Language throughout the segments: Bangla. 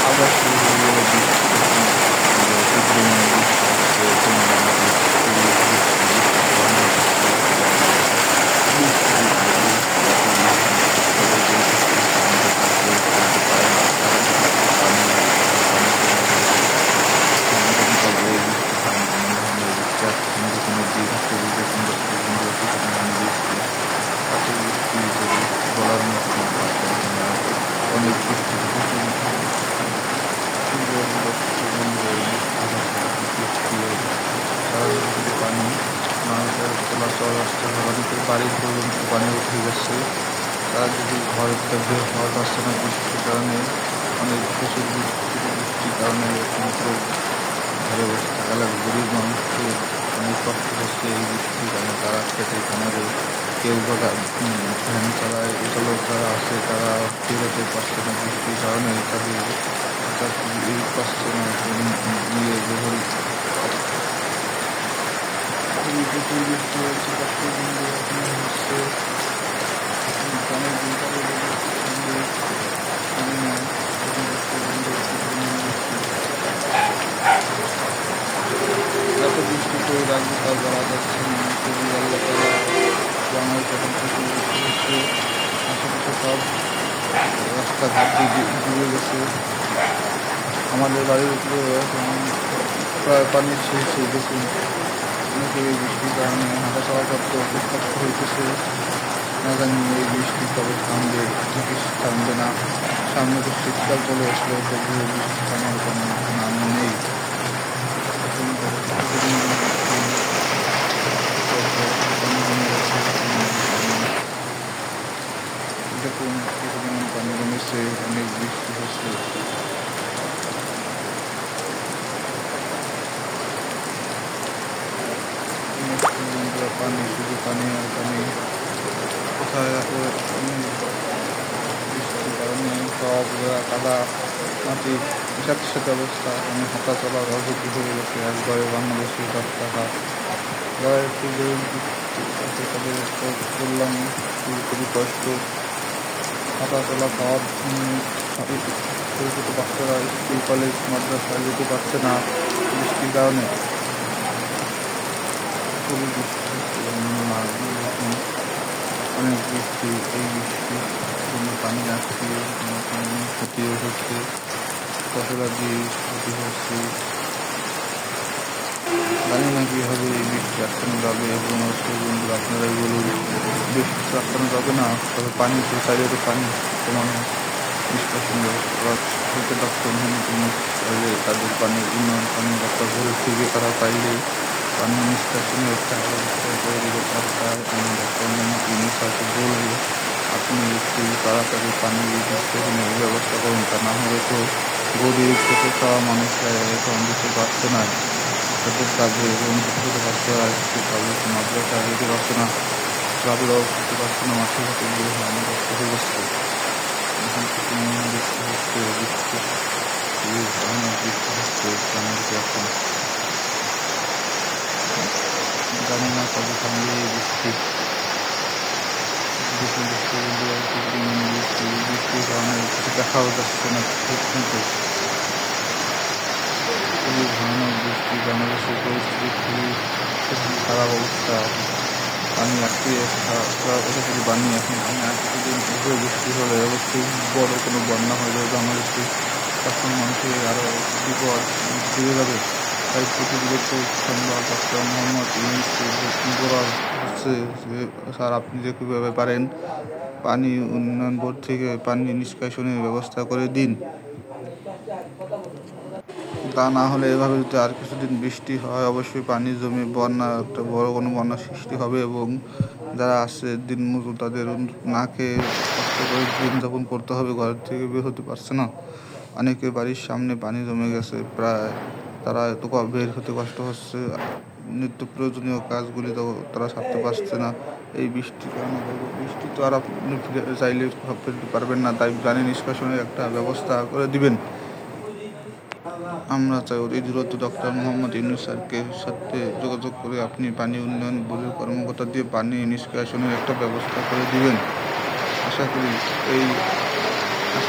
আবার শুরু হয়ে গেল বৃষ্টি যখন অতি পরিমাণে বৃষ্টি হচ্ছে এখন আমাদের খুবই বৃষ্টি বৃষ্টির কারণে বৃষ্টি বৃষ্টি এত বৃষ্টি সবাই বলতেছে আমাদের কাছে চলতে পারে না চারিদিকে পানি পানি জমে রয়েছে আগামীকাল এই বৃষ্টি থামবে এমন ধরনের বৃষ্টি আজকে সন্ধ্যা দিন খুবই সুন্দর থেকে সুন্দর অতি পরিমাণে বৃষ্টি এত বৃষ্টি যে বলার মতো না অনেক বৃষ্টি প্রচুর দর্শক বন্ধু এই বৃষ্টি হচ্ছে বৃষ্টি চারিদিকে শুধু পানি মানুষের চলাচল রাস্তা অনেকের বাড়ির পর্যন্ত পানি উঠে গেছে তারা যদি ঘর থেকে বের হওয়া যাচ্ছে না বৃষ্টির কারণে অনেক প্রচুর বৃষ্টির কারণে একমাত্র ঘরে বসে থাকা লাগে গরিব মানুষকে অনেক কষ্ট হচ্ছে এই বৃষ্টির কারণে তারা খেতে কামারে কেউ বা ভ্যান চালায় চালক যারা আছে তারা বেরোতে পারছে না বৃষ্টির কারণে তাদের এই কষ্ট নিয়ে যখন খুবই প্রচুর বৃষ্টি হচ্ছে দর্শক বন্ধু এখন হচ্ছে অনেক দিন পরে জানি না এখন দর্শক বন্ধু এত বৃষ্টি করে রাখবে তা বলা যাচ্ছে না খুবই আল্লাহ তালা বাংলায় যখন প্রচুর বৃষ্টি হচ্ছে আশেপাশে সব রাস্তাঘাট ডুবে গেছে আমাদের বাড়ির উপরে প্রায় পানির শেষে দেখুন অনেকে এই বৃষ্টির কারণে হাঁটা চলা করতে খুব কষ্ট হইতেছে না জানি এই বৃষ্টি কবে থামবে ঠিকই থামবে না সামনে তো শীতকাল চলে আসলে তবু বৃষ্টি থামার কোনো নাম নেই দেখুন পানি জমেছে অনেক বৃষ্টি হচ্ছে পানি শুধু পানি আর পানি কোথায় বৃষ্টির কারণে সব কাদা মাটি সাথে অবস্থা আমি হাঁটা চলার অযোগ্য হয়ে গেছে একবারে বাংলাদেশের রাস্তাঘাট যারা একটু আছে তাদের বললাম খুবই কষ্ট হাঁটা চলা খাওয়ার ছোটো ছোটো বাচ্চারা স্কুল কলেজ মাদ্রাসায় যেতে পারছে না বৃষ্টির কারণে খুবই বৃষ্টি হচ্ছে অনেক বৃষ্টি এই বৃষ্টির জন্য পানি আসছে ক্ষতিও হচ্ছে ফসলা দিয়ে ক্ষতি হচ্ছে জানি না কীভাবে এই বৃষ্টি আটকানো যাবে এবং বন্ধু আপনারাই বলুন বৃষ্টি আটকানো যাবে না তবে পানি তো চাইলে তো পানি কমানো নিষ্কাশন ব্যবস্থা হতে ডক্টর চাইলে তাদের পানির উন্নয়ন পানি একটা ভরে থেকে তারা চাইলে পানি নিষ্কাশনের একটা ব্যবস্থা করে দিতে সরকার আমি ডক্টর ইউনিসাকে বলবো আপনি একটু তাড়াতাড়ি পানি নিষ্কাশনের ব্যবস্থা করুন তা না হলে তো গরিব খেতে খাওয়া মানুষরা এখন দিতে পারছে না তাদের কাজে এবং ছোটো বাচ্চারা একটু কাজে মাদ্রাসায় যেতে পারছে না ট্রাভেলও করতে পারছে না মাঠে ঘাটে গিয়ে অনেক কষ্ট হয়ে যাচ্ছে এখন থেকে বৃষ্টি হচ্ছে বৃষ্টি খুবই ভয়ানক বৃষ্টি হচ্ছে আমাদেরকে এখন জানি না কবে থামবে এই বৃষ্টি বৃষ্টির কারণে কিছু দেখাও যাচ্ছে না ঠিক মতো খুবই ভয়ানক বৃষ্টি বাংলাদেশের পরিস্থিতি খুবই খারাপ অবস্থা পানি আটকে ওটা যদি বানিয়ে এখন আমি আর কিছুদিন পুরো বৃষ্টি হলে অবশ্যই বড় কোনো বন্যা হয়ে যাবে বাংলাদেশে তখন মানুষের আরও বিপদ বেড়ে যাবে তাই প্রতিনিয়ত সংবাদ ডক্টর মোহাম্মদ ইউনূসকে বলা হচ্ছে যে স্যার আপনি যে কীভাবে পারেন পানি উন্নয়ন বোর্ড থেকে পানি নিষ্কাশনের ব্যবস্থা করে দিন তা না হলে এভাবে যদি আর কিছুদিন বৃষ্টি হয় অবশ্যই পানি জমে বন্যা একটা বড় কোনো বন্যা সৃষ্টি হবে এবং যারা আসছে দিন মজুর তাদের না খেয়ে কষ্ট করে দিন যাপন করতে হবে ঘর থেকে বের হতে পারছে না অনেকের বাড়ির সামনে পানি জমে গেছে প্রায় তারা এত বের হতে কষ্ট হচ্ছে নিত্য প্রয়োজনীয় কাজগুলি তো তারা সারতে পারছে না এই বৃষ্টির কারণে বৃষ্টি তো আর আপনি ফিরে চাইলে ফেলতে পারবেন না তাই পানি নিষ্কাশনের একটা ব্যবস্থা করে দিবেন আমরা চাই অতি দ্রুত ডক্টর মোহাম্মদ ইউনূস স্যারকে সাথে যোগাযোগ করে আপনি পানি উন্নয়ন বোর্ডের কর্মকর্তা দিয়ে পানি নিষ্কাশনের একটা ব্যবস্থা করে দিবেন আশা করি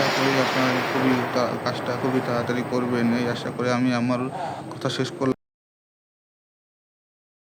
আশা করি আপনারা কাজটা খুবই তাড়াতাড়ি করবেন, এই আশা করে আমি আমার কথা শেষ করলাম।